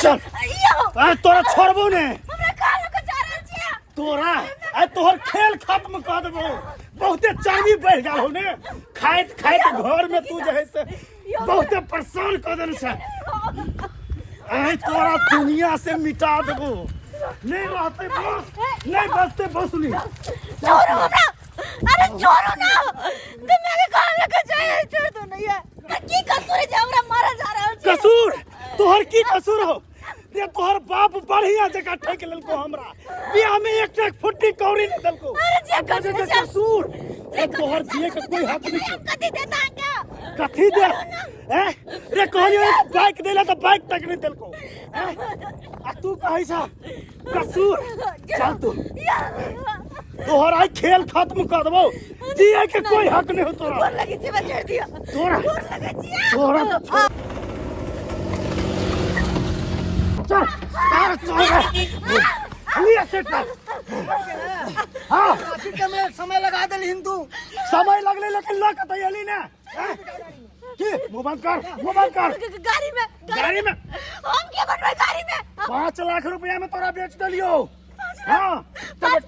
चल अरे तोरा छोड़बो ने तोरा अरे तोहर खेल खत्म कर देबो बहुते चर्बी बढ़ गेल हो ने खाइत खाइत घर में तू जे है से बहुते परेशान कर देने छै अरे तोरा दुनिया से मिटा देबो नहीं रहते बस नहीं बचते बसुली छोड़ो हमरा अरे छोड़ो ना तुम मेरे काम लेके जाए छोड़ दो नहीं है की कसूर है जे हमरा मारा जा रहल छै कसूर तोहर की कसूर हो दे तोहर बाप बढ़िया जगह ठेक लेलको हमरा बियाह में एक फुट्टी कौड़ी नहीं देलको अरे जे कसूर ए तोहर दिए के कोई हक नहीं छै कथी देता क्या कथी दे हैं रे कहलियो बाइक देला तो बाइक तक नहीं देलको आ तू कहै छ कसूर चल तू तोहर आई खेल खत्म कर देबो जिए के कोई हक नहीं हो तोरा बोल लगी थी मैं छोड़ दिया तोरा बोल लगी थी तोरा चल तार चल ये से कर हां ठीक में समय लगा दे हिंदू समय लगले लेकिन ला के तैयारी ने की मोबाइल कर गाड़ी में हम क्या बनवाए गाड़ी में 5 लाख रुपया में तोरा बेच दलियो हां चल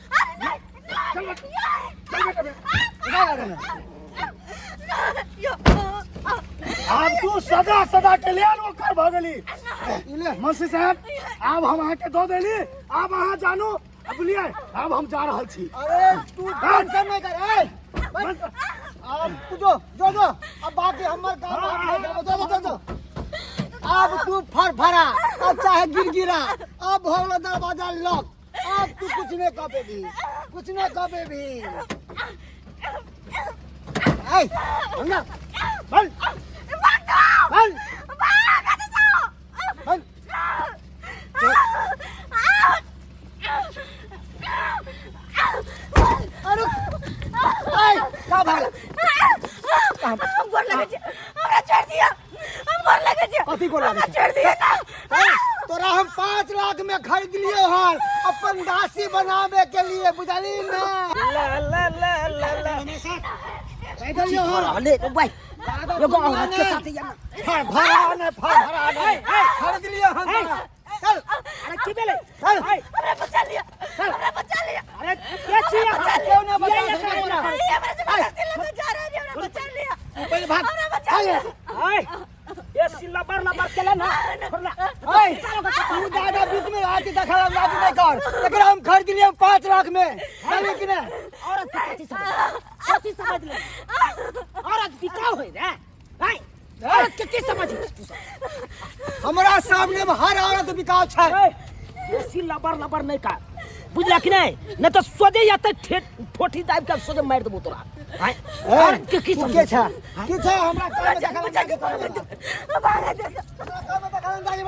अब तू सदा सदा के लिए वो कर भगली इले मसी साहब अब हम आके दो देली अब वहां जानू अब लिए अब हम जा रहल छी अरे तू टेंशन नहीं कर ए अब तू जो अब बाकी हमर काम जो अब तू फरफरा अब चाहे गिरगिरा अब होलो दरवाजा लॉक अब तू कुछ नहीं कबे भी ए ना बल अरे का भाग हम गोर लगे छे हमरा छोड़ दिया हम गोर लगे छे कथी गोर लगे छोड़ दिया ना तोरा हम 5 लाख में खरीद लिए हन अपन दासी बनावे के लिए बुझली ना ला पैदल यो हन ले भाई एगो औरत के साथ जाना भरा ने खरीद लिए हन चल अरे की बेले चल हमरा बचा लिया अरे क्या छिया क्यों ना बचा ये हमरा जबरदस्ती लेके जा रहा है हमरा बचा लिया पहले भाग हमरा बचा लिया हाय ये सिल्ला चला ना ओए तू दादा बीच में आके देखा लाभ नहीं कर लेकिन हम खरीद लिए 5 लाख में चल कि ना औरत की समझ ले औरत बिकाऊ है रे हाय औरत के समझ हमरा सामने में हर औरत बिकाऊ छै ये सिल्ला नहीं का बुझला कि नहीं न तो सोजे या तो ठोठी दाब के सोजे मार देबो तोरा हाय औरत के समझ छै हमरा काम देखा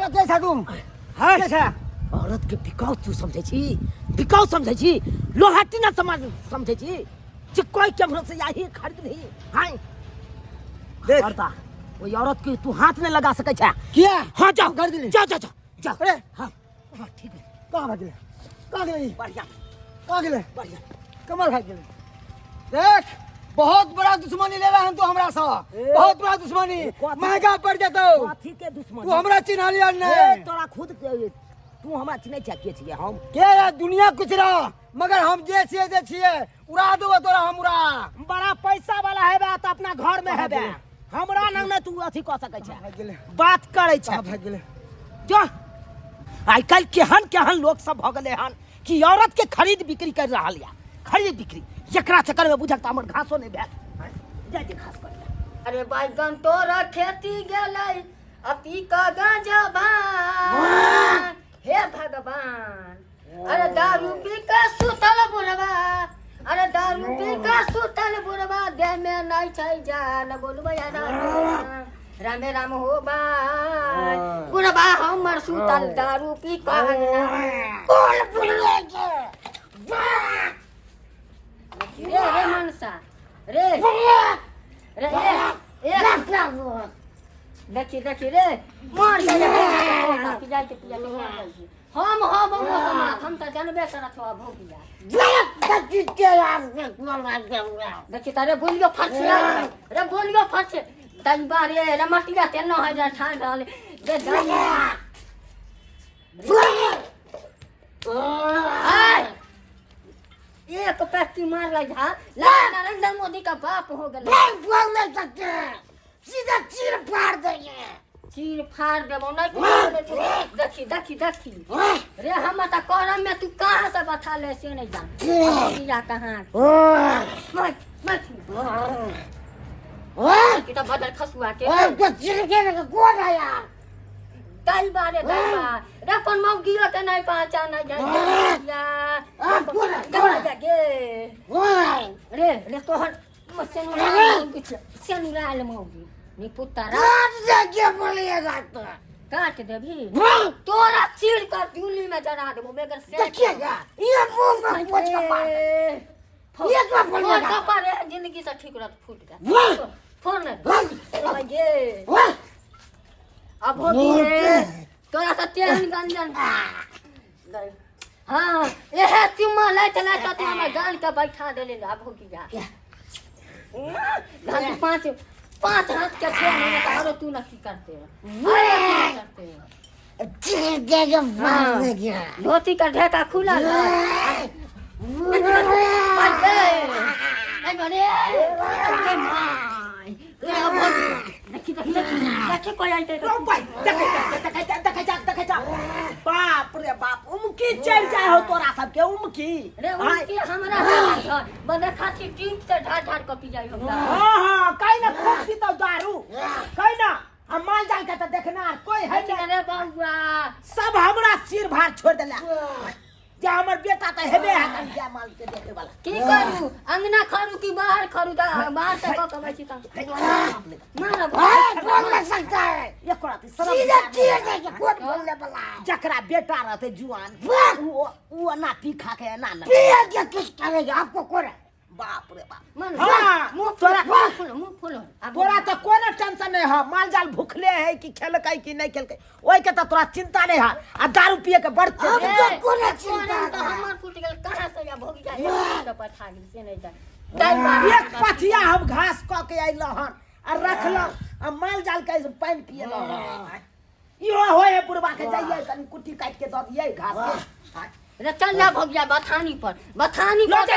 के छै तुम हाय के छै औरत के बिकाऊ तू समझे छी लोहाटी ना समझे छी जे कोई कैमरा से यही खरीद नहीं हाय देख करता वो औरत के तू हाथ नहीं लगा सके छै किया हां जाओ कर दिली जा अरे हां ठीक है कहां भाग गेले बढ़िया कमर भाग गेले देख बहुत बड़ा दुश्मनी ले रहा है तू हमरा से बहुत बड़ा दुश्मनी महंगा पड़ जतो काठी के दुश्मन तू हमरा चिन्ह लिया ए, नहीं तोरा खुद तू हमरा चिन्ह छिए हम के दुनिया कुछ रहा मगर हम जे छिए उड़ा देबो तोरा हम उड़ा बड़ा पैसा वाला हेबे त अपना घर में हेबे हमरा नंग में तू अथी क सकै छै भाग गेले बात करे छै भाग गेले जो आई कल केहन लोग सब भ गेले हन कि औरत के खरीद बिक्री कर रहल या खरीद बिक्री एकरा चक्कर में बुझक त हमर घासो नहीं भेल जाय दे घास कर अरे बैगन तोरा खेती गेलै अति का गांजा भान हे भगवान अरे दारू पी के सुतल बुढ़वा अरे दारू पी के सुतल बुढ़वा देह में नहीं छै जान बोलबा रामे राम हो बाय बुढ़वा हमर सुतल दारू पी के बोल बुढ़वा के रे मनसा रे रे देखी रे मार दे हम तो जानबे करत हो भौकिया देखी तारे बोलियो फट तई बारे रे मटिया तेनो है जा ठान डाले दे हेती मार ला जा नरेंद्र मोदी का बाप हो गए बोल नहीं सकते सीधा चीर फाड़ देंगे चीर फाड़ देबो नहीं देखी देखी देखी रे हम त करम में तू कहां से बता ले से नहीं जान या कहां मत मत की तो बदल खसुआ के तो चीर के कौन आया दाई बारे रे कौन मौ गिरा के नहीं पहचान या गे रे रे तोहर मसेन लाल मौगी नी पुतारा क्या बोलिएगा तो काट दे भी तोरा चीर कर चूल्ही में जला देबो बेगर से देखिएगा ये मुंह में पोछ का मार ये क्या बोलिएगा तो पर जिंदगी से ठीक रह फूट गया फोन ये अब होगी रे तोरा तो तेल गंजन हां ये तुम ले चला तो तुम गाल का बैठा दे ले अब होगी जा गाल पांच हाथ के खेल में तो और तू ना की करते चीर देगा मार देगा धोती का ढेका खुला है बाप रे बाप उमकी चढ़ जाए हो तोरा सबके उमकी रे उनकी हमरा बंदे खाती टीप से ढार ढार कपी जाई हमरा हां काई ना खोखी तो दारू काई ना आ माल जाल के तो देखना कोई है नहीं रे बाबूआ सब हमरा सिर भार छोड़ देला जे हमर बेटा तो हेबे है कन क्या माल के देखे वाला की करू अंगना खरू की बाहर खरू दा बाहर से क कबै छी त मार बोल नहीं सकता है ये कोराती सीधा चीर देगा कोट बोलने वाला जकरा बेटा रहते जुआन वो ना पी खा के ना पिया क्या किस करेगा आपको कोरा बाप रे बाप मन हाँ, मुंह तोरा मुंह फुल तोरा तो कोनो टेंशन नहीं है माल जाल भूखले है कि खेलकै कि नहीं खेलकै ओई के तो तोरा चिंता नहीं है आ दारू पिए के बढ़ते कोनो चिंता तो हमर फूट गेल कहां से या भोगी जाए तो पठा गेल से नहीं जाए एक पथिया हम घास क के आइल हन आ रखल आ माल जाल के पानी पिए ल इहो होए बुढ़वा के जाइए कनी कुट्टी काट के द दिए घास के रे चल जा भोगिया बथानी पर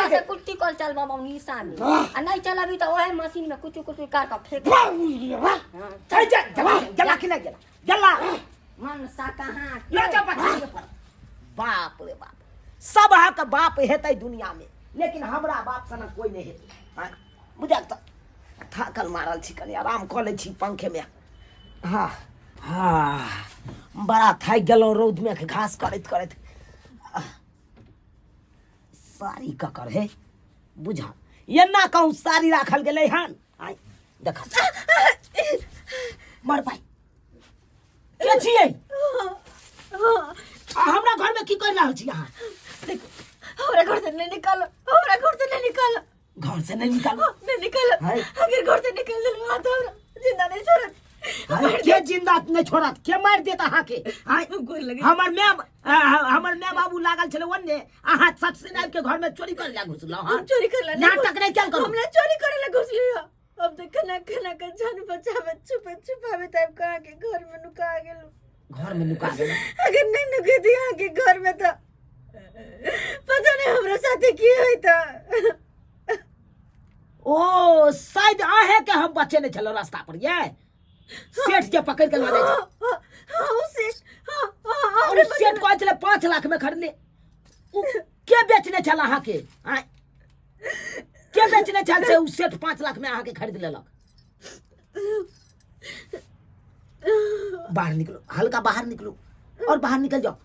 से कुट्टी कल चल बाबा निशान में आ नहीं चलाबी तो ओहे मशीन में कुछ काट के फेंक चल जा जला के नहीं जला मन सा कहां ले जा पथिया पर बाप रे बाप सब हा के बाप हेतै दुनिया में लेकिन हमरा बाप सना कोई नहीं हेतै बुझा त थाकल मारल छी कनी आराम क ले छी पंखे में हां हां बड़ा थाक गेलो रौद में घास करत करत सारी ककर है बुझा ये ना कहूं सारी राखल गेलै हन आई देखा मर भाई के छियै हमरा घर में की कर रहल छी अहाँ हमरा घर से नहीं निकालो घर से नहीं निकालो अगर घर से निकल दे हाथ हमरा जिंदा नहीं छोड़त के जिंदा नहीं छोड़त के मार देत अहाँ के हमर मैं बाबू लागल छले ओन्ने अहाँ सच से नाइ के घर में चोरी कर ला घुसलो हां चोरी कर ला नाटक नहीं चल करो हमने चोरी करे ला घुसली हो अब देख कना के जान बचावे छुपावे तब कहां के घर में नुका गेलो अगर नहीं नुके दिया के घर में तो पता नहीं हमरा साथे की होई त ओ शायद आहे के हम बचे नहीं चलो रास्ता पर ये सेठ के पकड़ के ले जाए हां सेठ और सेठ को चले 5 लाख में खरीद ले के बेचने चला अहाँ के के बेचने चल से उस सेठ 5 लाख में अहाँ के खरीद लेलक बाहर निकलो हल्का बाहर निकलो और बाहर निकल जाओ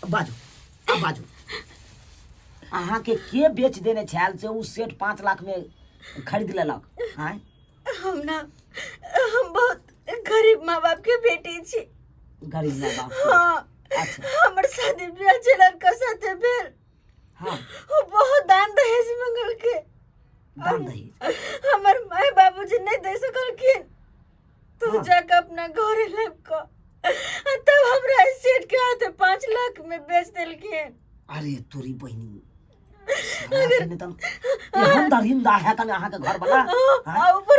बाजू अहाँ के बेच देने छल से उस सेठ 5 लाख में खरीद लेलक हैं हम बहुत गरीब माँ बाप के बेटी छी गरीब माँ बाप हाँ अच्छा हमर शादी ब्याह चलन का साथे भेल हाँ वो बहुत दान दहेज मंगल के दान दहेज हमर माँ बाबूजी नहीं दे सकलखिन तू जाके अपना घर लेब को तब हमरा सेठ के हाथे 5 लाख में बेच देलखिन अरे तोरी बहनी हिंदा है तने अहाँ के घर बना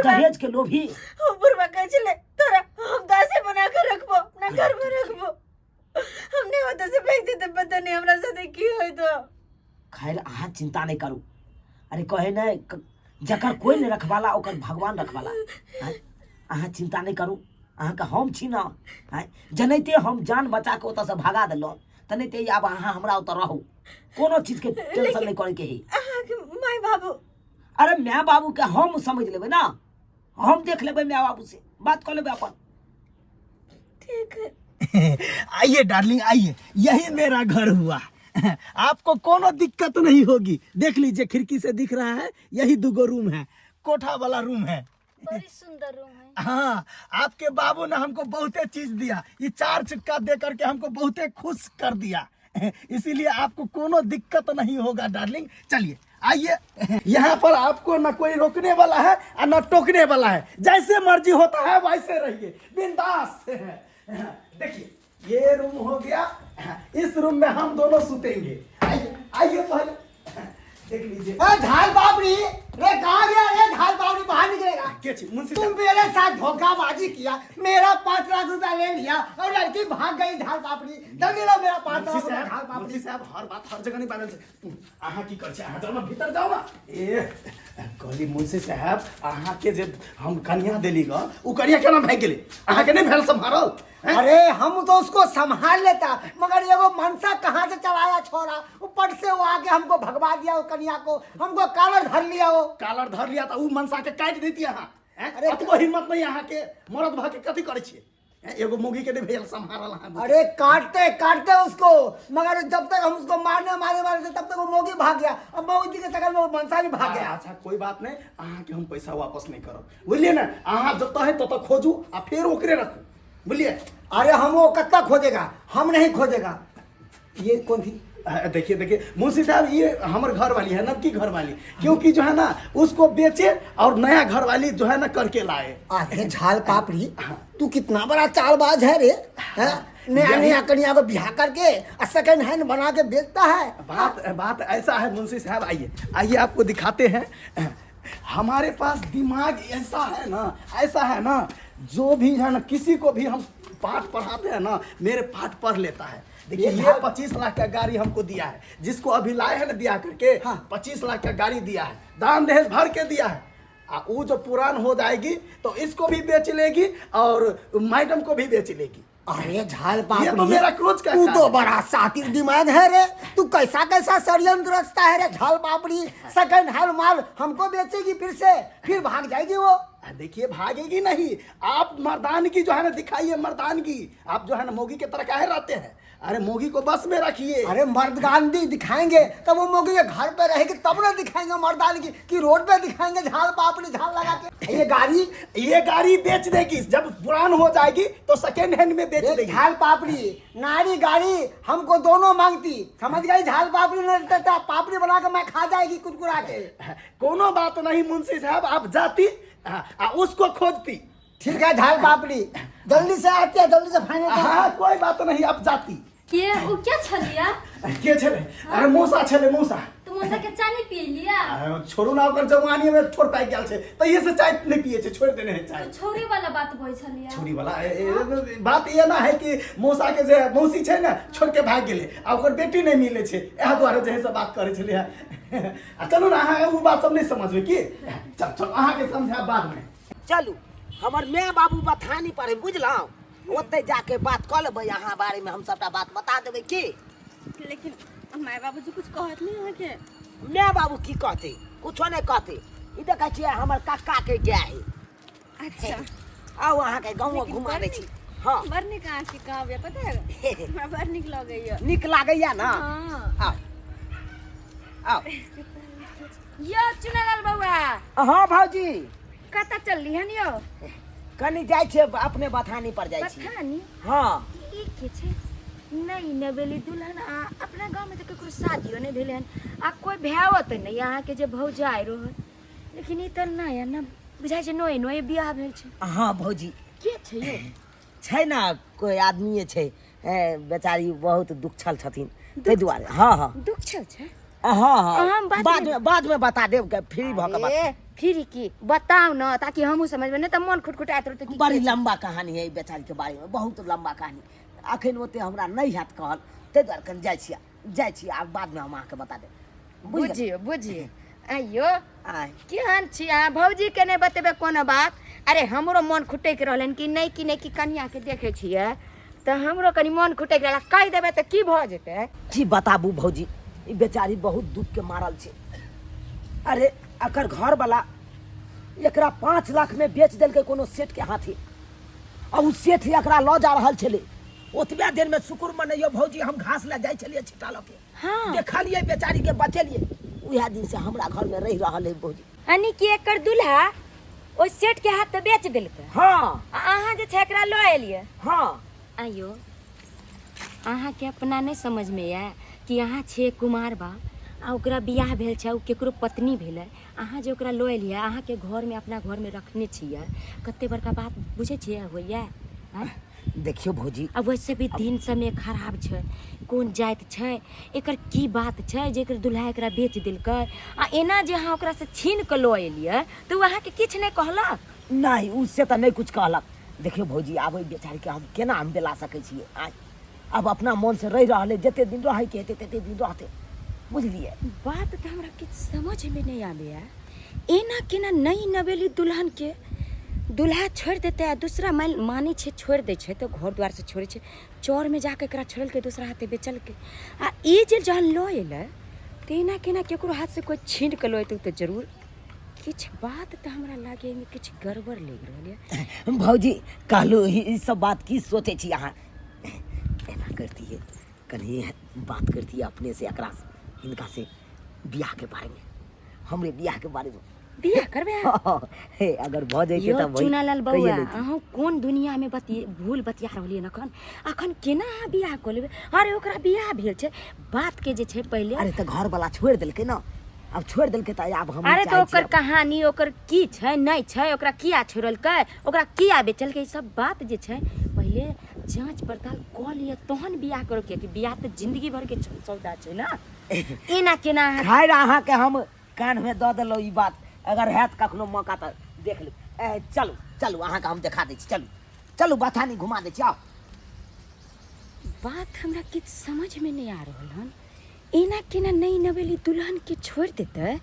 दहेज के लोभी ऊपर में कह चले तोरा हम दासी बना के रखबो अपना घर में रखबो हमने होता से फेंक देते पता नहीं हमरा साथे की होई तो खाए अहाँ चिंता नहीं करू। अरे कहे ना जकर कोई नहीं रखवाला ओकर भगवान रखवाला। अहाँ चिंता नहीं करू, अहाँ का हम छी ना। जनैते हम जान बचा के ओतऽ से भगा देलहुँ तनैते आब अहाँ हमरा ओतऽ रहू, कोनो चीज के टेंशन नहीं करे के है। माय बाबू, अरे माय बाबू के हम समझ लेबै ना, हम देख लेबै माय बाबू से बात कर लेबै अपन। ठीक है। आइए डार्लिंग आइए, यही मेरा घर हुआ। आपको कोनो दिक्कत नहीं होगी। देख लीजिए खिड़की से दिख रहा है, यही 2 रूम है, कोठा वाला रूम है। बड़ी सुंदर रूम है। हाँ, आपके बाबू ने हमको बहुते चीज दिया, ये 4 चक्का दे करके हमको बहुते खुश कर दिया। इसीलिए आपको कोनो दिक्कत नहीं होगा डार्लिंग। चलिए आइए, यहाँ पर आपको न कोई रोकने वाला है और न टोकने वाला है, जैसे मर्जी होता है वैसे रहिए, बिंदास से है। देखिए ये रूम हो गया, इस रूम में हम दोनों सुतेंगे। आइए आइए पहले देख लीजिए। झाल बाबरी, रे कहाँ गया रे झाल बाबरी, बाहर निकलेगा। तुम मेरे साथ धोखाबाजी किया, मेरा 5 लाख रुपया ले लिया और लड़की भाग गई। झाल बाबरी जल्दी लो मेरा 5 लाख रुपया। झाल बाबरी साहब हर बात हर जगह नहीं बैलेंस है। अहाँ की कर छै, अहाँ जाओ ना भीतर जाओ ना। ए कहली मुंशी साहब अहाँ के जे हम कन्या देली ग उ कन्या केना भाग गेली, अहाँ के नहीं भेल संभारल। अरे हम तो उसको संभाल लेता, मगर ये वो मनसा कहाँ से चलाया छोरा, ऊपर से वो आके हमको भगवा दिया, वो कन्या को हमको कालर धर लिया। वो कालर धर लिया तो उ मनसा के काट देती अहाँ। अरे अतबो हिम्मत नहीं अहाँ के, मरद भ के कथी करे छियै। एगो मुगी के नहीं भेल संभारल अहाँ। अरे काटते काटते उसको, मगर जब तक हम उसको मारने मारे थे तब तक वो मोगी भाग गया, अब मोगी के चक्कर में वो मनसा भी भाग गया। अच्छा कोई बात नहीं, अहाँ के हम पैसा वापस नहीं करब, बुझलिए ना। अहाँ जतऽ है ततऽ खोजू आ फिर ओकरे रखू, बुझलिए। अरे हम वो कत्ता खोजेगा, हम नहीं खोजेगा। ये कौन थी? देखिए देखिए मुंशी साहब, ये हमारे घर वाली है, नबकी घर वाली, क्योंकि जो है ना उसको बेचे और नया घर वाली जो है ना करके लाए। अरे झाल पापड़ी, तू कितना बड़ा चालबाज है रे, नया नया कन्या को ब्याह करके सेकंड हैंड बना के बेचता है। बात ऐसा है मुंशी साहब, आइए आइए आपको दिखाते हैं। हमारे पास दिमाग ऐसा है ना, जो भी है ना किसी को भी हम पाठ पढ़ाते हैं ना, मेरे पाठ पढ़ लेता है। देखिए ये 25 लाख का गाड़ी हमको दिया है, जिसको अभी लाए हैं ना ब्याह करके। हाँ 25 लाख का गाड़ी दिया है, दान दहेज भर के दिया है। वो जो पुरान हो जाएगी तो इसको भी बेच लेगी और मैडम को भी बेच लेगी। अरे झाल पापड़ी, ये तो मेरा क्रोध का तू तो बड़ा सातिर दिमाग है रे, तू कैसा कैसा षड्यंत्र रचता है रे झाल पापड़ी। सेकंड हैंड माल हमको बेचेगी फिर भाग जाएगी वो। देखिए भागेगी नहीं, आप मर्दानगी जो है ना दिखाइए, मर्दानगी। आप जो है ना मोगी के तरह काहे रहते हैं। अरे मोगी को बस में रखिए। अरे मर्दानगी दिखाएंगे तब वो मोगी के घर पे रहेगी, तब ना दिखाएंगे मर्दानगी की रोड पे दिखाएंगे झाल पापड़ी झाल लगा के। ये गाड़ी बेच देगी, जब पुरान हो जाएगी तो सेकेंड हैंड में बेच देगी। झाल पापड़ी नारी गाड़ी हमको दोनों मांगती, समझ गई। झाल पापड़ी ने पापड़ी बना के मैं खा जाएगी कुरकुरा के। कोनो बात नहीं मुंशी साहब, आप जाती उसको खोजती। ठीक है झाल पापड़ी, जल्दी से आती है, जल्दी से फाइनल। हाँ कोई बात नहीं, आप जाती। के वो क्या छलिया? के छले? अरे मौसा छले, मौसा। तो मौसा के चाय नहीं पी लिया? छोड़ू ना, ओकर जवानी में छोड़ पाई गेल छे त ये से चाय नहीं पिए छे, छोड़ देने है चाय। तो छोरी वाला बात बोल छलिया। छोरी वाला बात ये ना है कि मौसा के जे मौसी छे ना छोड़ के भाग गेले, आ ओकर बेटी नहीं मिले छे, एहा द्वारे जे सब बात करे छले। आ चलू ना, अहाँ वो बात सब नहीं समझबे की। चल अहाँ के समझा बाद में। चलू हमर माय बाबू बथानी पर बुझलौ, ओते जाके बात कर लेबै, यहाँ बारे में हम सबटा बात बता देबै की। लेकिन माय बाबू जी कुछ कहत नहीं है के? माय बाबू की कहते, कुछो नहीं कहते। ई देखै छियै हमर काका के गाय है। अच्छा आओ अहाँ के गाँव घुमा दै छी। हाँ बड़ निक आँख के कहबे, पता है हमरा बड़ निक लगैया। निक लागैया ना? हाँ आओ यो चुनालाल बउआ, हाँ भौजी कतऽ चलली हन यो? कनी जाइ छै अपने बथानी पर जाइ छी। बथानी? हाँ ई के छै? नहीं न भेली दुल्हन, अपना गाँव में तो ककरो शादियो नहीं भेले हन, आ कोई भैया तो नहीं यहाँ के जे भौजाइ रहल, लेकिन ई तो नया न बुझाइ छै, नए नए बियाह भेल छै। हाँ भौजी के छै यो? छै ना कोई आदमी छै, बेचारी बहुत दुखछल छथिन ताहि दुआरे। हाँ हाँ दुख छल छै? हाँ हाँ हम बाद में बता देब, फ्री भऽ के बता। फिर की बताओ ना, ताकि हमहूँ समझ में, नहीं तो मन खुटखुटाइत रहतै कि बड़ी लंबा कहानी है बेचारी के बारे में, बहुत लंबा कहानी। अखन ओते हमरा नहीं हैत कहल, ताहि दुआरे कनि जाइ छी आब बाद में हम अहाँके बता देब। बुझियो बुझियो आइयो आय केहन छी अहाँ भौजी के नहीं बतेबे कोनो बात अरे हमरो मन खुटैक रहलन कि नहीं कि कन्या के देखे छियै तो हमरो कनी मन खुटैक रहला कह देबे तो की भ जेतै की बताबू भौजी ई बेचारी बहुत दुख के मारल छै अरे एकर घर वाला एकरा 5 लाख में बेच देलकै कोनो सेठ के हाथे और उ सेठ एकरा ल जा रहल छले ओतबे देर में शुक्र मनैयो भौजी हम घास ले जाय छलिए छिटा ल के हाँ देखलिए बेचारी के बचेलिए उहे दिन से हमरा घर में रह रहल है भौजी यानी कि एकर दुल्हा ओ सेठ के हाथ पे बेच देलकै हाँ अहाँ जे छै एकरा ल एलियै हाँ आइयो अहाँ के अपना नहीं समझ में आय कि अहाँ छे कुमार बा आ ओकरा बियाह भेल छै ओ केकरो पत्नी भेलै अहाँ जे ओकरा लऽ एलियै अहाँ के घर में अपना घर में रखने छियै कते बड़का बात बुझे छियै होइया देखियो भौजी अब वैसे भी दिन समय खराब छै कोन जाइत छै एकर की बात छै जे एकर दुल्हा एकरा बेच देलकै आ एना जे अहाँ ओकरा से छीन के लऽ एलियै तो ओ अहाँ के किछ नहीं कहलक नहीं उससे तो नहीं कुछ कहलक देखियो भौजी आब बेचारी के हम केना हम बेला सकै छियै आय अब अपना मन से रह रहले जते दिन रहे के हेते तते दिन रहते बुझलिए बात तो हमरा किछ समझ में नहीं आबे एना केना नई नवेली दुल्हन के दुल्हा छोड़ देते आ दूसरा मानी छे छोड़ दे छे तो घर द्वार से छोड़े छे चौर में जाके एकरा छोड़ल के दूसरा हाथे बेचल के आ ई जे जहन लो एले तो एना केना केकरो हाथ से कोई छीन के लो तो जरूर किछ बात तो हमरा लागे में किछ गड़बड़ लग रहल है भौजी कहलू ई सब बात की सोचे छी अहाँ एना करती है कनी बात करती है अपने से एकरा से इनका से बियाह के बारे में हमरे बियाह के बारे में बियाह करबे हे अगर भ जइते यो त वही चुनालाल बउआ अहाँ कोन दुनिया में भूल बतिया रहलिए अखन केना अहाँ बियाह क लेबे अरे ओकरा बियाह भेल छै बात के जे छै पहिले अरे त घर वाला छोड़ देलकै न अब छोड़ देलकै त अब हम अरे तो ओकर कहानी ओकर की छै नहीं छै ओकरा किया छोड़लकै ओकरा किया बेचलकै सब बात जे छै पहिले जांच पड़ताल क लिए तहन बियाह करो के बियाह त जिंदगी भर के सौदा छै ना एना केना खैर अहाँ के हम कान में द देलो ई बात अगर हैत कखनो मौका त देख ले चलू चलू अहाँ के हम दिखा दै छी चलू चलू बथानी घुमा दै छी आओ बात हमरा किछ समझ में नहीं आ रहल हन एना केना नई नवेली दुल्हन के छोड़ देते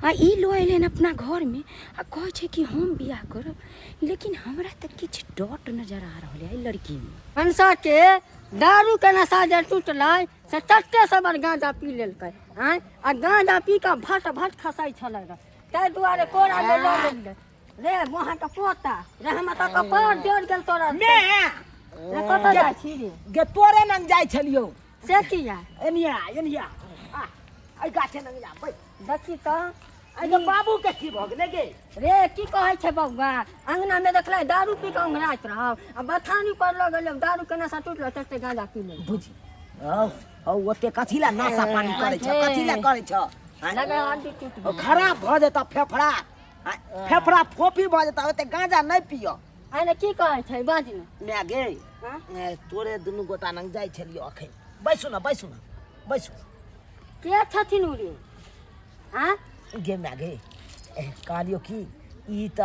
आ ई लो एलन अपना घर में आ कहे छै कि हम बियाह करब लेकिन हमरा त किछ डॉट नजर आ रहल है लड़की में हंसा के दारू के नशा जे टूटलै से चट्टे सबर गांजा पी लेलकै आ गांजा पी के भट भट खसाई छलै ताहि दुआरे कोरा में लऽ लेलै रे वहां के पोता रे हम त कपार जोड़ गेल तोरा ने रे कतऽ जाइ छी रे गे तोरे नंग जाइ छलियो से किया एनिया आई गाछे नंग जा बैठ देखी तो आई के बाबू के की भ गेलै गे रे की कहै छै बउआ अंगना में देखले दारू पी के अंगराइत रहौ आ बथानी पर लग गेल दारू के नशा टूटलो तते गांजा पी ले बुझी औ ओते कथिला नासा पानी करे छ कथिला करे छ लगे हड्डी टूट ओ खराब भ जेता फेफड़ा फेफड़ा फोफी भ जेता ओते गांजा नहीं पियो आने की कहै छै बाज ने मैं गे हां तोरे दुनु गोटा नंग जाइ छलियो अखन बैसु न बैसु के छथिन उरे हां गे मैं गे कहलियो की ई त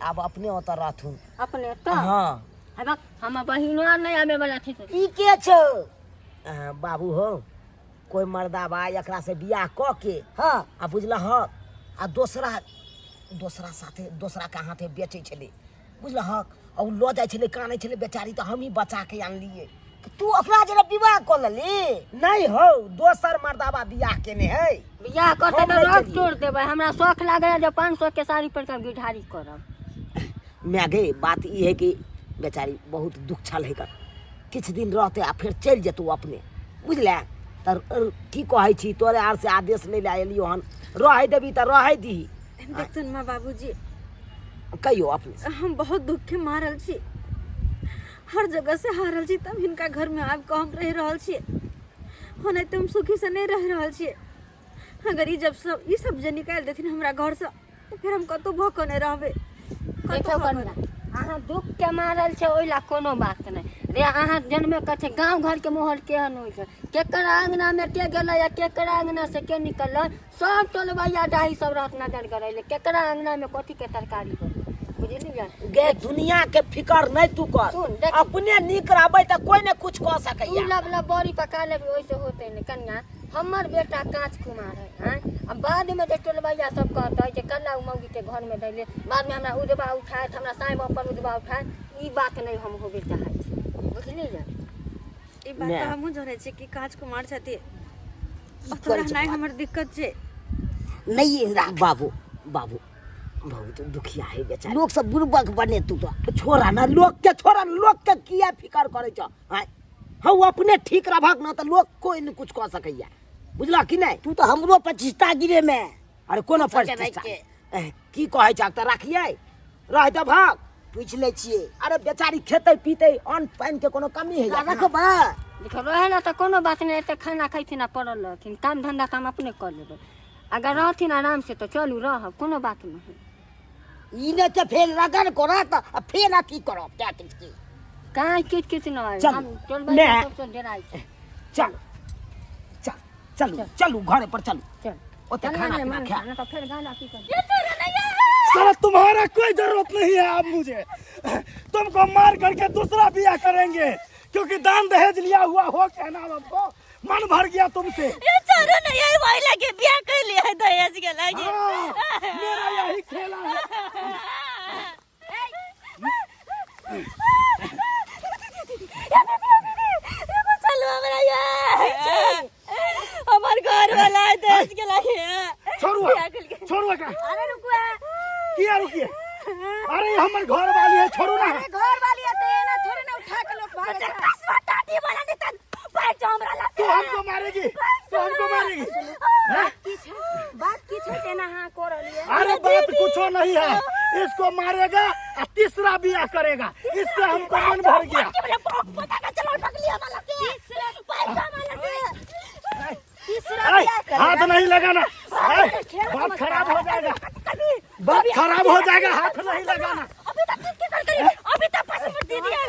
अब अपने ओत रहथुन अपने तो हां अब हम बहिनो नहीं आवे वाला थी ई के छ बाबू हो कोई मर्दा बा एकरा से बियाह क के हां आ बुझला ह आ दोसरा साथे दोसरा के हाथे बेचै छले बुझला ह और लो जाय छले कानै छले बेचारी त हम ही बचा के आनलिए तू ओकरा जरा विवाह क लेली नहीं हो दोसर मर्दाबा बियाह केने है बियाह करते तो रोक तोड़ देबै हमरा शौक लागल जे 500 के साड़ी पर के गिठारी करब मैं गे बात ई है कि बेचारी बहुत दुख छल है कर किछ दिन रहते आ फिर चल जेतू अपने बुझले तर की कहै छी तोरे आर से आदेश नहीं ला एलियो हन रहे देबी त रहे दी देखतन माँ बाबूजी कहियो अपने हम बहुत दुख के मारल छी हर जगह से हारल छी तब हिनका घर में आब के हम रह रहल छी होने तुम सुखी से नहीं रह रहल छी अगर ई सब जे निकाल देथिन हमरा घर से तो फिर हम कतो भूखो नहीं रहबे देखो कन्या अहाँ दुख के मारल छै ओइला कोनो बात नहीं रे अहाँ जन्मे कथे गांव घर के मोहल केहन होय छै केकर आंगना में के गेलै या केकर आंगना से के निकलल सब टोलबैया डाही सब रहत नजर करैले केकर आंगना में कथी के तरकारी बन बुझलियै गे दुनिया के फिकर नहीं तू कर सुन देख अपने निक रहबै त कोई ने कुछ क सकैया तू लबला बड़ी पका लेबी ओइसे होते नहीं कन्या हमर बेटा कांच कुमार है हैं? अब बाद में देखते भैया सब कहता है कि कल्ला मौगी के घर में दैले बाद में हमरा उदबा उठाए हमरा साईं बाप पर उदबा उठाए ई बात नहीं हम होबे चाहै छी बुझली जा ई बात तो हमहू जानै छी कि कांच कुमार छथि तोरा नहीं हमर दिक्कत छे नहीं बाबू बाबू बहुत दुखिया है बेचारा लोग सब बुर्बक बने तू तो छोरा ना लोग के किया फिकर करे छ हां हम अपने ठीक रहक ना तो लोग कोई न कुछ कह सकैया बुझला कि नहीं तू तो हमरो पचिस्ता गिरे में अरे कोनो पचिस्ता की कहै छ त राखिए रह त भाग पूछ ले छिए अरे बेचारी खेते पीते अन्न पानी के कोनो कमी है रखबा देखो रहे ना तो कोनो बात नहीं एते खाना खाइथिन आ पड़ल रहथिन काम धंधा तो हम अपने कर लेबै अगर रहथिन आराम से तो चलू रह कोनो बात नहीं इने तो फेर लगन करा त फेर की करब क्या किछ कहाँ किच न हम चलबै सबसे डराई चल चल चलू चलू घर पर चलू चल ओते खाना पीना खा तो फिर गाना की कर साला तुम्हारा कोई जरूरत नहीं है अब मुझे तुमको मार करके दूसरा बिया करेंगे क्योंकि दान दहेज लिया हुआ हो कहना हमको मन भर गया तुमसे ये चारो नहीं है वही लगे बियाह कर लिया है दहेज के लागे मेरा यही खेला है चलो हमरा ये हमार घर वाला है दहेज के लागे छोड़ो का अरे रुको किया रुकिए अरे हमर घर वाली है छोड़ो ना घर वाली है ते ना थोड़े ना उठा के लोग भाग जाए टाटी वाला नहीं तन बैठ जाओ हमरा ला तू हमको मारेगी बात की छे तेना हां को रहली है अरे बात कुछो नहीं है इसको मारेगा और तीसरा बिया करेगा इससे हमको मन भर गया पता का चलो ठग लिया वाला से पैसा वाला से तीसरा हाथ नहीं लगाना बात खराब हो जाएगा हाथ नहीं लगाना अभी तक पासपोर्ट दे दिया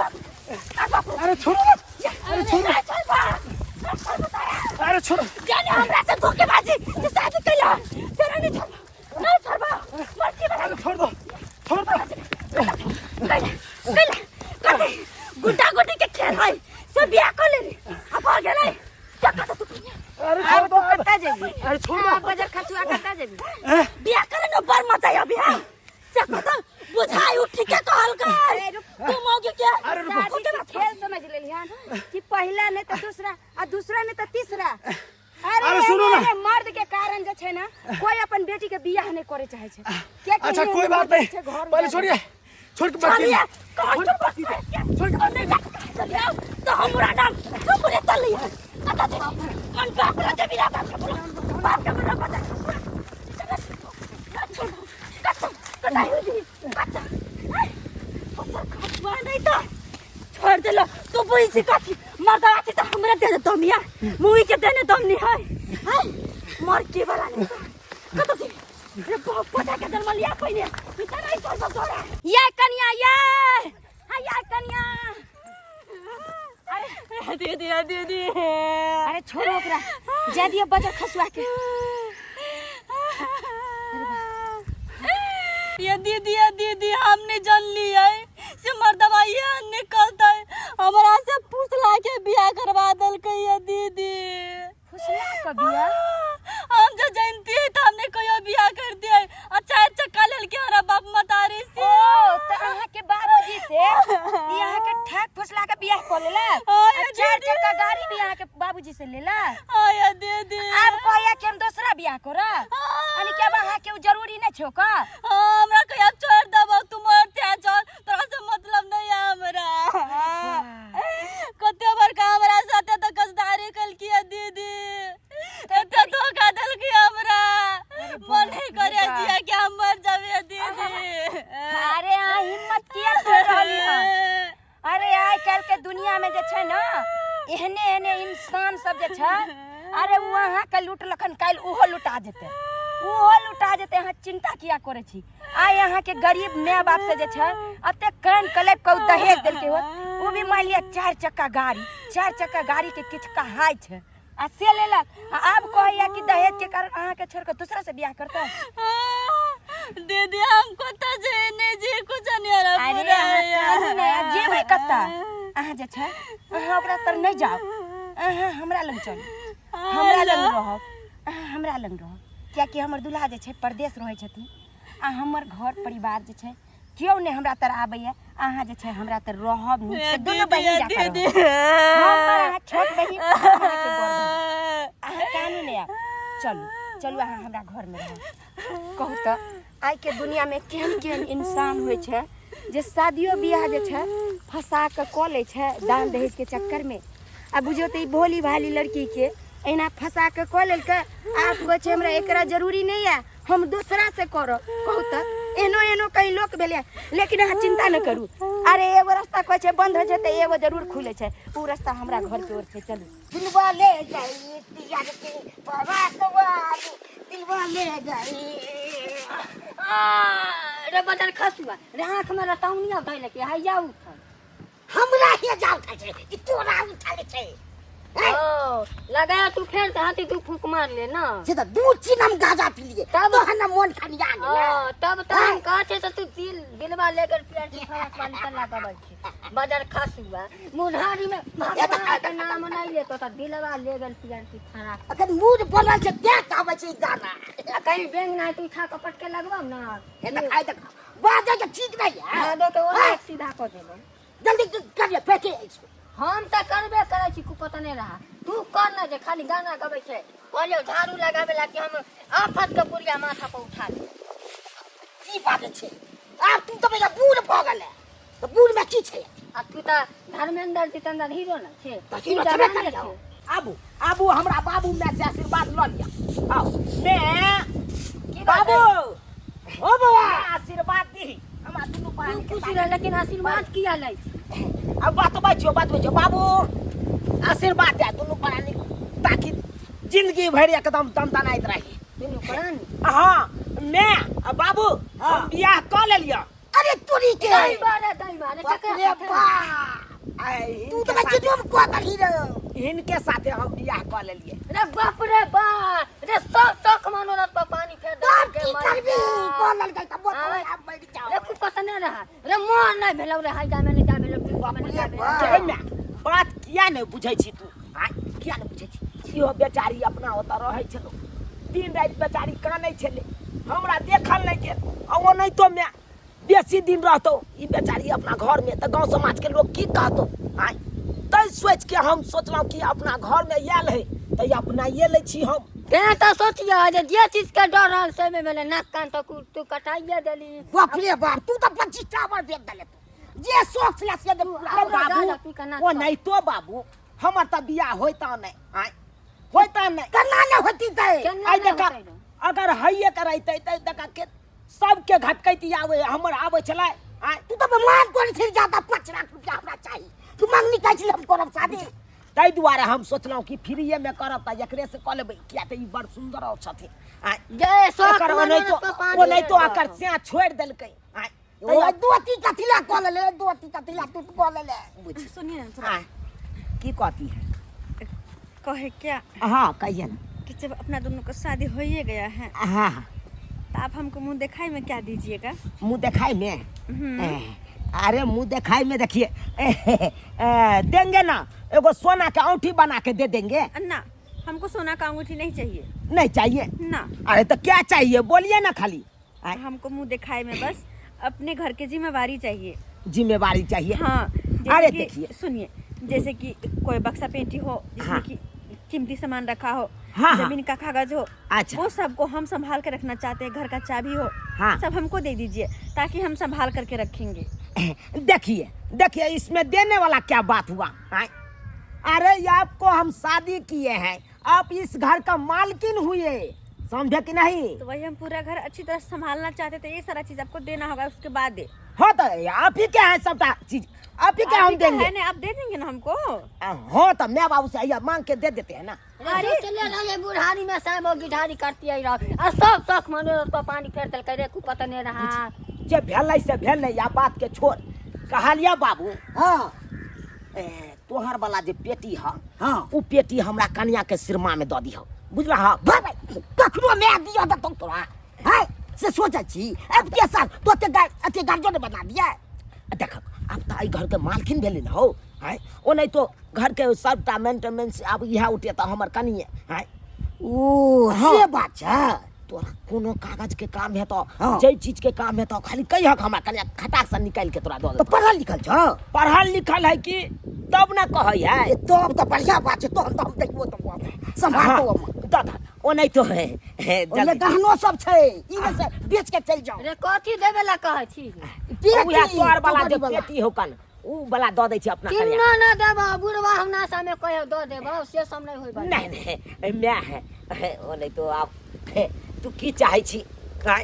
अरे छोड़ो अरे छोड़ो जाने हमरा से धोखेबाजी से शादी कैला तेरा नहीं छोड़बा अरे छोड़ दो गुड्डा गुड्डी के खेल है से बियाह कर ले अब हो गेलै क्या करत तू अरे छोड़ दो कत्ता जेबी अरे छोड़ दो बाजार खचुआ कत्ता जेबी बियाह करे न बर मजा या बियाह से कत बुझाई उठ के कहल कर तू मौगी के अरे रुको शादी का खेल समझ लेली हां कि पहला नहीं तो दूसरा और दूसरा नहीं तो तीसरा अरे सुनो ना मर्द के कारण जे छै ना कोई अपन बेटी के बियाह नहीं करे चाहे छै क्या अच्छा कोई बात नहीं पहले छोड़िए छोड़ के बात कीजिए छोड़ के बात नहीं तो हमरा नाम तो बोले चल लिया कत दे मन बाप रे दे बिना बाप के बड़ा पता छोड़ दे लो तो बोई से काटी मर्द आती तो हमरा दे दो मिया मुई के देने दम नहीं है मर के वाला नहीं कत से रे बाप पता के दल मलिया पहिले इतना नहीं कर बसोरा ये कन्या ये हां ये कन्या अरे दीदी अरे छोड़ो ओकरा जा दियो बाजार खसुआ के ये दीदी हमने जान लिया है से मर्दवा ये निकलता है हमरा से पूछला के बियाह करवा दल के ये दीदी फुसला का बियाह हम जो जानती है तो हमने कोई बियाह कर दिया है अच्छा चक्का लेल के हमारा बाप मतारी से ओ तो अहाँ के बाबूजी से यहाँ के ठेक फुसला के बियाह कर लेला चार चक्का गाड़ी भी यहाँ के बाबूजी से लेला आया दीदी अब कहया कि हम दूसरा बियाह करा अनि क्या बा के जरूरी नहीं छो का हमरा कहिया छोड़ दबो तुम मरते चल तोरा से मतलब नहीं है हमरा कते बार का हमरा साथे तो कसदारी कल किया दीदी एते धोखा दल के हमरा मन नहीं करे जिया कि हम मर जावे दीदी अरे हिम्मत किया कर रहली है अरे आज कल के दुनिया में जे छै ना एहने इंसान सब जे छै अरे वहां के लूट लखन काल उहो लुटा जेते यहाँ चिंता किया करे छी आ यहाँ के गरीब माय बाप से जे छै अते कान कलेब को दहेज देलके हो वो भी मान लिया चार चक्का गाड़ी के किछ कहाय छै आ से लेलक अब कहैया कि दहेज के कारण अहाँ के छोड़ के दूसरा से बियाह करता दीदी हमको तो जेने जी कुछ नहीं आ रहा अरे अहाँ ने जे भाई कत्ता अहाँ जे छै अहाँ ओकरा तर नहीं जाओ अहाँ हमरा लग चल हमरा लग रहब अहाँ हमरा लग रहब कियाकि हमर दूल्हा जे छै परदेश रहै छथिन आ हमर घर परिवार जे छै क्यों नहीं हमरा तर आबैया अहाँ जे छै हमरा तर रहब नीक से दुनू बहिन जाके हमर छोट बहिन अहाँ कानू नहीं आब चलू चलू अहाँ हमरा घर में रहब कहू तो आई के दुनिया में केहन केहन इंसान होय छै जे शादियों बियाह जे छै फंसा के क लै छै दान दहेज के चक्कर में आ बुझियो तो भोली भाली लड़की के एना फंसा के क लेलकै आप कहै छै हमरा एकरा जरूरी नहीं है हम दूसरा से करो कहू तो एनो एनो कई लोग भेले लेकिन अहाँ चिंता न करू अरे एगो रास्ता कहै छै बंद हो जेतै एगो जरूर खुले छै उ रास्ता हमरा घर के ओर से चलू दिलवा ले जाई तिया के परवासवाली दिलवा ले जाई रे बदन खसुआ रे आँख में रतौनिया धइले के हाय जाऊ हमरा हे जाऊ छै कि तोरा उठाले छै ओ लगाया तू फेर हाथी तू फूक मार ले ना से त दू चिनम गाजा पी लिए तब तो हन मन खनिया गेल तब तो हम कहते तो तू दिलवा लेकर पियर की फरक वाली चला कबल छी बदर खसुआ मुधारी में भगवान का नाम नहीं ले तो दिलवा लेकर पियर की फरक अखन मूड बनल छै देख आबै छै गाना कहीं बेंग ना तू उठा के पटके लगवा ना हे त खाइ त बाजे के ठीक नहीं है दो तो और सीधा कर देबो जल्दी कर ले फेंके हम तो करबे करे छी कु पता नहीं रहा तू कर ना जे खाली गाना गावे छै कहले झाड़ू लगावे ला कि हम आफत के पुरिया माथा पर उठा ले की बात छै अब तू तो मेरा बूढ़ भ गेल तो बूढ़ में की छै आ तू तो धर्मेंद्र जितेंद्र हीरो ना छे हीरो छबे करे जाओ आबू आबू हमरा बाबू में से आशीर्वाद ल लिया आओ मैं बाबू ओ बाबा आशीर्वाद दी हमरा दुनू तू पानी खुश रह लेकिन आशीर्वाद किया लै अब बात बचो बाबू आशीर्वाद दे दुनू प्राणी ताकि जिंदगी भर एकदम दमदनाइत रही दुनू प्राणी हाँ मैं बाबू हम बियाह कर ले लिया अरे तोरी के दई मारे रे बा तू तो बच्चे तुम को कही रे इनके साथे हम बियाह कर ले लिए रे बाप रे सब मनोरथ पर पानी फेर दे बाप की करबी बोलल गई तब अब बैठ जाओ रे कुछ पता नहीं रहा रे मोर नहीं भेलौ रे हाय जा मैंने जा भेलौ बात किया नहीं बुझै छी तू किया नहीं बुझै छी इहो बेचारी अपना होता रहै छलो दिन रात बेचारी कानै छले हमरा देखल नहीं गेल ओ नहीं तो मैं बेसी दिन रहतो ई बेचारी अपना घर में त गांव समाज के लोग की कहतो तै सोच के हम सोचलौ कि अपना घर में आयल है त अपना ये ले छी हम ते तो सोचिया जे चीज के डर रहल से में भेले नाक कान तो तू कटाइए देली बाप रे बाप तू तो 25 टावर देख देले जे शौक से से बाबू ओ नहीं तो बाबू हमर त बियाह होइता नहीं होइता नहीं करना नहीं होती तै आई देखा अगर हइए करैते तै देखा के सबके घटकैती आवे हमर आवे चला तू तो मान कोन छिर जाता 5 लाख रुपया हमरा चाहिए तू मांगनी कहै छी हम करब शादी तै दुआरे हम सोचलौ कि फ्रीए में करब त एकरे से क लेबै किया त ई बड़ सुंदर औ छथि जय शौक ओ नहीं तो आकर से छोड़ देलकै दोती कथिला क ले दोती कथिला तू क ले सुनिए ना की कहती है कहे क्या हाँ कहिए ना कि जब अपना दोनों का शादी हो ही गया है हाँ तो आप हमको मुंह दिखाई में क्या दीजिएगा मुंह दिखाई में अरे मुंह दिखाई में देखिए देंगे ना एगो सोना का अंगूठी बना के दे देंगे ना हमको सोना का अंगूठी नहीं चाहिए नहीं चाहिए ना अरे तो क्या चाहिए बोलिए ना खाली हमको मुंह दिखाई में बस अपने घर की जिम्मेवारी चाहिए जिम्मेवारी चाहिए हाँ अरे देखिए सुनिए जैसे कि कोई बक्सा पेंटी हो जिसमें हाँ। कि कीमती सामान रखा हो हाँ, जमीन का कागज हो अच्छा। वो सबको हम संभाल के रखना चाहते हैं घर का चाबी हो हाँ। सब हमको दे दीजिए ताकि हम संभाल करके रखेंगे देखिए देखिए इसमें देने वाला क्या बात हुआ अरे आपको हम शादी किए हैं आप इस घर का मालकिन हुए समझे कि नहीं तो वही हम पूरा घर अच्छी तरह संभालना चाहते थे ये सारा चीज आपको देना होगा उसके बाद दे हाँ तो आप ही क्या है सबटा चीज आप ही क्या हम देंगे है ना आप दे देंगे ना हमको हाँ तो मैं बाबू से आइए मांग के दे देते हैं ना अरे चले रहे बुढ़ारी में साहब गिठारी करती आई रहा और सब शौक मनोरथ पर पानी फेर देल करे कुछ पता नहीं रहा जे भेलै से भेलै या बात के छोड़ कहलिया बाबू हाँ तोहर वाला जे पेटी है हाँ उ पेटी हमरा कन्या के सिरमा में दऽ दिहो बुझला हाँ कखनो मैं दियो त तोरा है से सोचा छी अब के साल तो अते गार्जियन बना दिया देख अब तो आई घर के मालकिन भेली ना हो है ओ नहीं तो घर के सबटा मेंटेनेंस अब यह उठे तो हमर कनिए है ओ से बात है तोरा कोनो कागज के काम है तो जे चीज के काम है तो खाली कहियक हमरा कनिया खटाक से निकाल के तोरा दो तो पढ़ल लिखल छ पढ़ल लिखल है कि तब ना कहै है तो अब तो बढ़िया बात है तो हम देखबो तो संभाल तो दादा ओ नहीं तो है ओले गहनो सब छै ई में से बेच के चल जाओ रे कथी देबे ला कहै छी उहे तोर वाला जे पेटी हो कन उ वाला दऽ दै छी अपना कनिया किन्ना ना देबो बुढ़वा हमरा सामने कहियो दऽ देबो से सब नहीं होई बा नहीं नहीं मैं है ओ नहीं तो आप तू की चाहे छी काय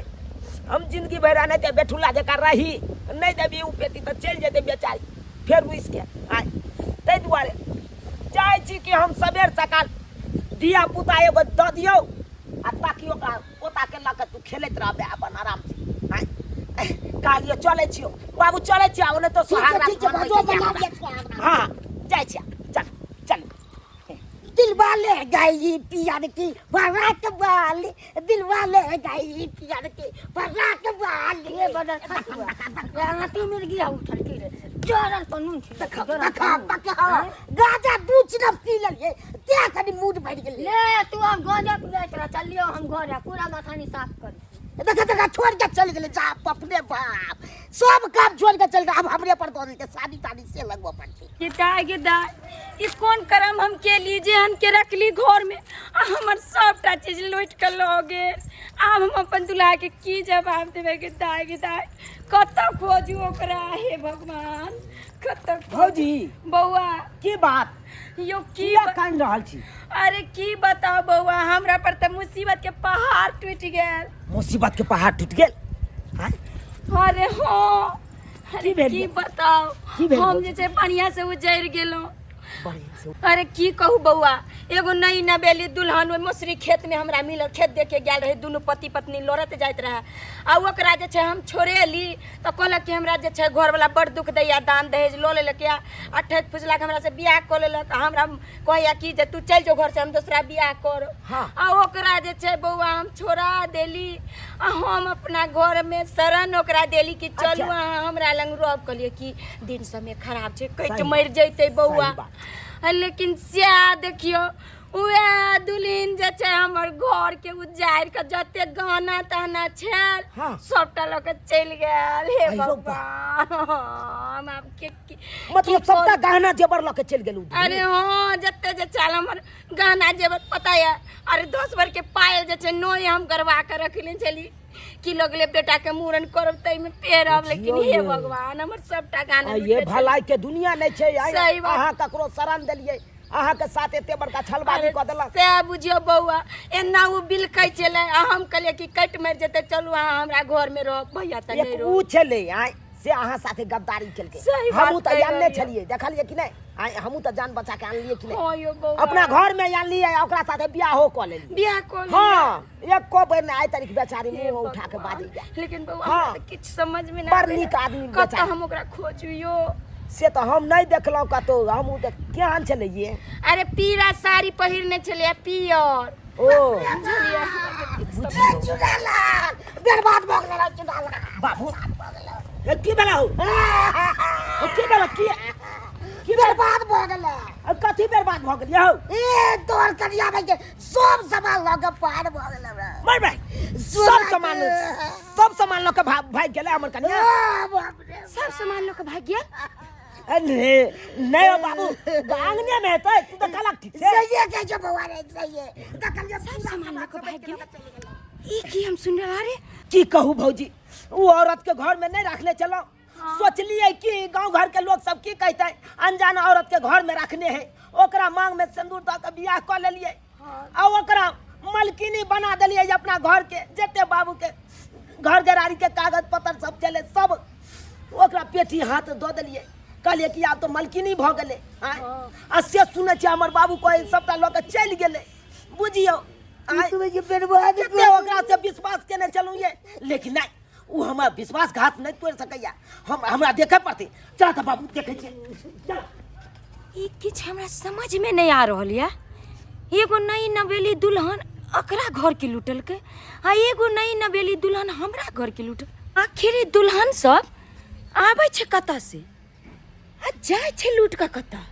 हम जिंदगी भर नहीं ते बेठुला जका रही नहीं देबी उ पेटी तो चल जेते बेचारी फिर रुइस के आय तै दुआरे चाहे छी कि हम सबेर सकाल दिया पुता एगो दऽ दियौ आ ताकि ओकरा पोता के लऽ के तू खेलैत रहबे अपन आराम से आय कालियो चले छियो बाबू चले छियो ओने तो सुहागरा ठीक है बाजो बना दिया हां जाय छिया चल चल दिल वाले गई पिया की बारात वाली दिल वाले गई पिया की बारात वाली ये बदल खसुआ ये आंटी मिल गया उठल के रे जोरन पनुन छी देखा गाजा दूच न पी लिए त्या कनी मूड बढ़ गेल ले तू अब गोजा पे चला चलियो हम घर पूरा मखानी साफ कर देखा छोड़ के चल गेले जा अपने बाप सब काम छोड़ के चल गए अब हमरे पर दो के शादी से लगवा पड़ती गिदाय इस कौन करम हम के लीजिए हम के रखली घर में आ हमर सबटा चीज लूट के लोगे आब हम अपन दुल्हा के की जवाब देबे गिदाय कत खोजू ओकरा हे भगवान कत भौजी बौआ की बात यो की किया कान रहल छी अरे की बताओ बौआ हमरा पर त मुसीबत के पहाड़ टूट गेल मुसीबत के पहाड़ टूट गेल हैं? अरे हो अरे भेल की ये? बताओ की भेल हम बौआ? जे छै बढ़िया से उजैर गेलो बढ़िया से अरे की कहू बौआ एगो नई नवेली दुल्हन ओइ मसरी खेत में हमरा मिलल खेत देख के गेल रहे दुनू पति पत्नी लड़त जाइत रहे आ ओकरा जे छै हम छोड़ेली तो कहलक कि हमरा जे छै घर वाला बड़ दुख दैया दान दहेज लो लेलक या अठैत फुसला के हमरा से बियाह कर लेलक हमरा कहया कि जे तू चल जो घर से हम दूसरा बियाह कर हाँ। आ ओकरा जे छै बौआ हम छोड़ा देली आ हम अपना घर में शरण ओकरा देली कि चलू अच्छा। अहाँ हमरा लंग रह कहलिए कि दिन समय खराब छै कट सही मर जैते बौआ सही बात। लेकिन स्या देखियो उहे दुल्हन जे छै हमर घर के उजाड़ के जते गहना तहना छल हाँ। सबटा लऽ के चलि गेल हे अयो भगवान हम आब के मतलब सबटा गहना जेवर लऽ के चल गेलू अरे हाँ जते जे छल हमर गहना जेवर पता है अरे 10 भर के पायल जे छै नोय हम करवा के रखले छली कि लगले बेटा के मूरन करब तै में पेरब लेकिन बुझियौ हे ये। भगवान हमर सबटा गहना ये लूट के भलाई के दुनिया नहीं छै सही बात। अहाँ ककरो शरण देलिए अहाँ के साथ एते बड़का छलबाजी कऽ देलक से बुझियो बौआ एना उ बिलकै छलै आ हम कहलिए कि कट मर जेतै चलू अहाँ हमरा घर में रह भैया त नहीं एक रह ऊ छलै आय से अहाँ साथे गद्दारी केलकै सही बात हमहूँ तऽ कहि जानने रहलियै। छलिए देखलिए कि नहीं आय हमहूँ तऽ जान बचा के आनलिए कि नहीं हाँ यो बौआ अपना घर में आनलिए ओकरा साथे बियाहो कऽ लेलिए बियाह कर हाँ एक को बेर आई तारीख बेचारी मुंह उठा के बाजी जाए लेकिन बौआ हाँ। हमरा त किछ समझ में ना बड़ आबै नीक है। आदमी कतऽ बेचारी। हम ओकरा खोजियो से तो हम नहीं देखलौं कतो हमहूँ देख केहन छलै ये अरे पीरा साड़ी पहिरने छलिए पियर ओ चुड़ाला बर्बाद भ गेल चुड़ाला बाबू ए, की भेला हो की भेला की बर्बाद भ गेल कथी बर्बाद भऽ गेल यौ ए तोर कनिया भाई के सब सामान लगे पार भ गेल मार भाई सब सामान लऽ के भाग गेलै हमर कनिया सब सामान लोग भाग गया अरे नहीं हो बाबू आंगने में हेतै तू तऽ कहलक ठीक से सही है जो भगवान है सही है तो कनिया सब सामान लोग भाग गया ई की हम सुन रहा रे की कहू भौजी वो औरत के घर में नहीं रखले चलो सोचलिए कि गांव घर के लोग सब की कहते अनजान औरत के घर में रखने हैं ओकरा मांग में सिंदूर दऽ के बियाह कऽ लेलिए आ ओकरा मलकिनी बना देलिए अपना घर के जते बाबू के घर गरारी के कागज पत्र सब चले सब ओकरा पेटी हाथ दऽ देलिए कहलिए कि आब तो मलकिनी भऽ गेलै आ से सुनै छियै हमर बाबू कहै सबटा लऽ के चलि गेलै बुझियौ कते ओकरा से विश्वास केने चलू ये लेकिन नहीं उ हमरा विश्वासघात नहीं तोड़ सकैया हमरा देखे पड़तै चल तऽ बाबू देखै छियै चल ई किछ हमरा समझ में नहीं आ रहल या एगो नई नवेली दुल्हन अकरा घर के लूटल के आ एगो नई नवेली दुल्हन हमरा घर के लूटल। आखिर ई दुल्हन सब आबै छै कतऽ से आ जाइ छै लूट का कतऽ?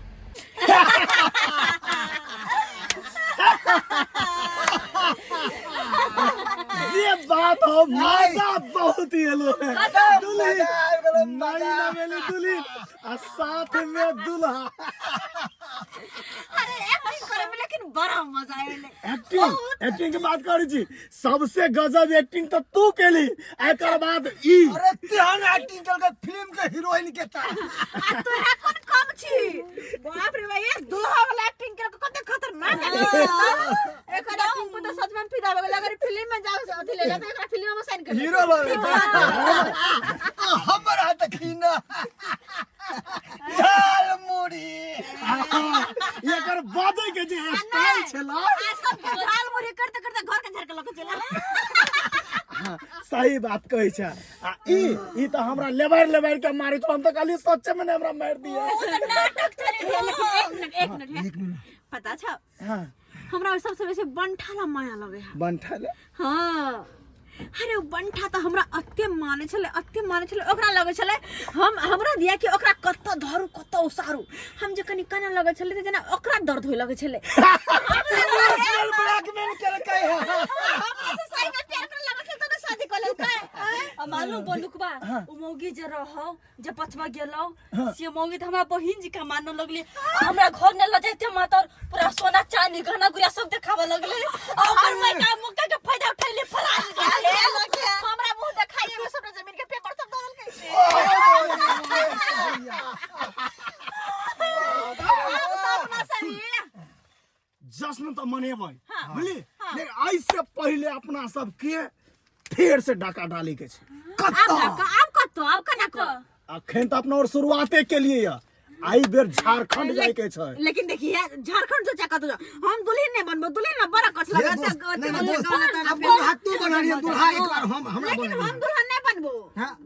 ये बात हो मजा बहुत ही लो है। दुल्हन नई नवेली दुल्हन और साथ में दूल्हा। अरे एक्टिंग करे में लेकिन बड़ा मजा आएले। एक्टिंग की बात करी छी, सबसे गजब एक्टिंग तो तू केली। एकर बाद ई अरे तेहन एक्टिंग कर के फिल्म के हीरोइन के ता आ तोरा कोन कम छी? बाप रे भाई एक दुल्हा वाला एक्टिंग करे कते खतरनाक है। एकर एक्टिंग को तो सच में फिदा हो गेल। अगर फिल्म में जाओ अथी ले जा तो एकरा फिल्म में साइन कर हीरो लगे हमरा त खीना झाल मुड़ी एकर बाजे के जे स्टाइल छला सब के झाल मुरी करते करते घर के झरके लग चला। सही बात कहै छै। आ ई तो हमरा लेबर के मारी तो हम तो खाली सच्चे में हमरा मार दिया। नाटक चली एक मिनट पता छ हां हमरा सबसे बेसी बंठाला माया लगे है। बंठाले हाँ अरे बंठा तो हमरा अत्ते माने छले ओकरा लगे छले हमरा दिया कि ओकरा कत्तो धरू कत्तो उसारू। हम जे कनी काना लगे छले त जना ओकरा दर्द होय लगे छले। ब्लैकमेल कर के है सही में प्यार करे लगे छले तो शादी कर लेते। मालूम बलुकबा उ मौगी जे रहौ जे पछवा गेलौ से मौगी त हमरा बहिन जी का मानन लगले। हमरा घर ने ल जाते मातर पूरा सोना चांदी गहना गुड़िया सब देखावे लगले। ओकर मैका मुक्का के फायदा उठैले फरार हमरा मुंह देखाइए में सब जमीन के पेपर सब दल के। जश्न तो मनेबै बुझली, लेकिन आई से पहले अपना सब के फेर से डाका डाले के छै। अब कना को अखन तो अपना और शुरुआते के लिए या आई बेर झारखंड जाए के छै। लेकिन देखिए झारखंड से चका तो हम दुल्हन नहीं बनबो। दुल्हन ना बड़ा कछ लगा अब हाथ तू बना रही दुल्हा एक बार हमरा लेकिन बना हम दुल्हन नहीं बनबो।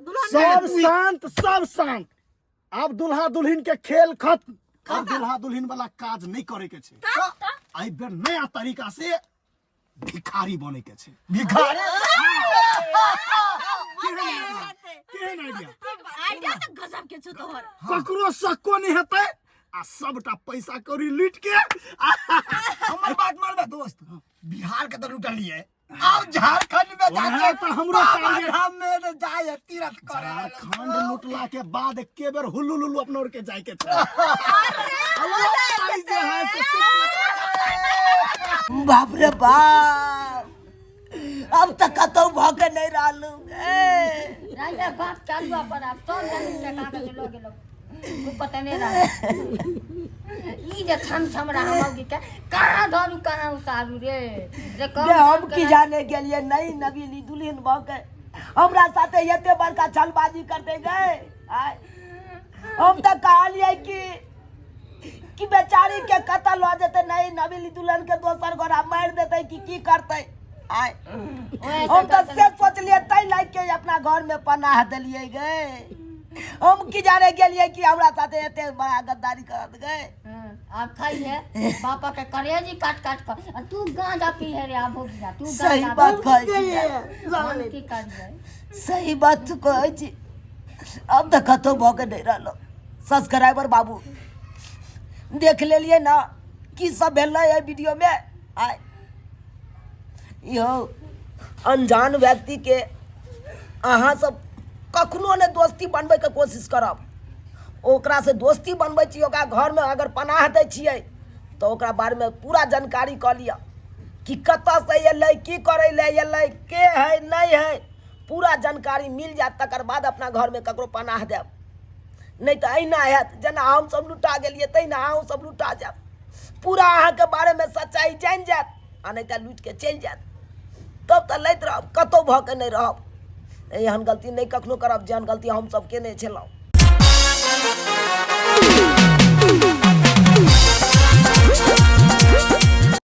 दुल्हन सब शांत। अब दुल्हा दुल्हन के खेल खत्म। अब दुल्हा दुल्हन वाला काज नहीं करे के छै। आई बेर नया तरीका से भिखारी बने के छै। भिखारी केहन आइडिया? आइडिया तो गजब के छ तोहर। ककरो शक्को नहीं हेतै आ सबटा पैसा कौड़ी लूट के हमर बात मानबे दोस्त, बिहार के तो लूटलिए अब झारखंड में जाके तो हमरो टारगेट हम में जाए तीरथ करे। झारखंड लूटला के बाद एके बेर हुल्लू अपना और के जाए के छै। बाप रे बाप, अब तक कतौ भके नहीं रहलू। राजा बात चालू पर आप सब जमीन के कागज लो गेलो को पता नहीं रहा। ई जे छम रहा मौगी के कहां धरू कहां उतारू रे जे कम हम की जाने के लिए नई नवीली दुल्हन भके हमरा साथे एते बड़का छलबाजी करते गए। हम तो कहलिए कि बेचारी के कत्ल हो जेते, नई नवीली दुल्हन के दोसर गोरा मार देते कि की करते। हम तो से सोचलिए तै लाग के अपना घर में पनाह दिलिए गए। हम की जाने के लिए कि हमरा साथे एते बड़ा गद्दारी करत गए। आप खाई है पापा के करेजी काट कर और तू गांजा पी है रे आ भोग जा तू सही बात कहै छी। की कर जाए सही बात तू कहै छी। अब तो कतौ भके नहीं रहलो। सब्सक्राइबर बाबू देख लेलिए ना की सब भेलै है वीडियो में। आय यो अनजान व्यक्ति के अहाँ सब कखनो ने दोस्ती बनबै के कोशिश करब। ओकरा से दोस्ती बनबै छी, ओकरा घर में अगर पनाह दै छियै तो ओकरा बारे में पूरा जानकारी क लिया कि कतऽ से एलै, की करे ले एलै, के है नहीं है, पूरा जानकारी मिल जात। तकर बाद अपना घर में ककरो पनाह देब। नहीं तो अहिना हैत जेना हम सब लुटा गेलिए तहिना अहूँ सब लुटा जाब। पूरा अहाँ के बारे में सच्चाई जान जात आ नहीं तो लूट के चल जात। तब तो लैत रहब, कतौ भऽ के नहीं रहब। एहन गलती नहीं कखनो करब जेहन गलती हम सब केने छलहुँ।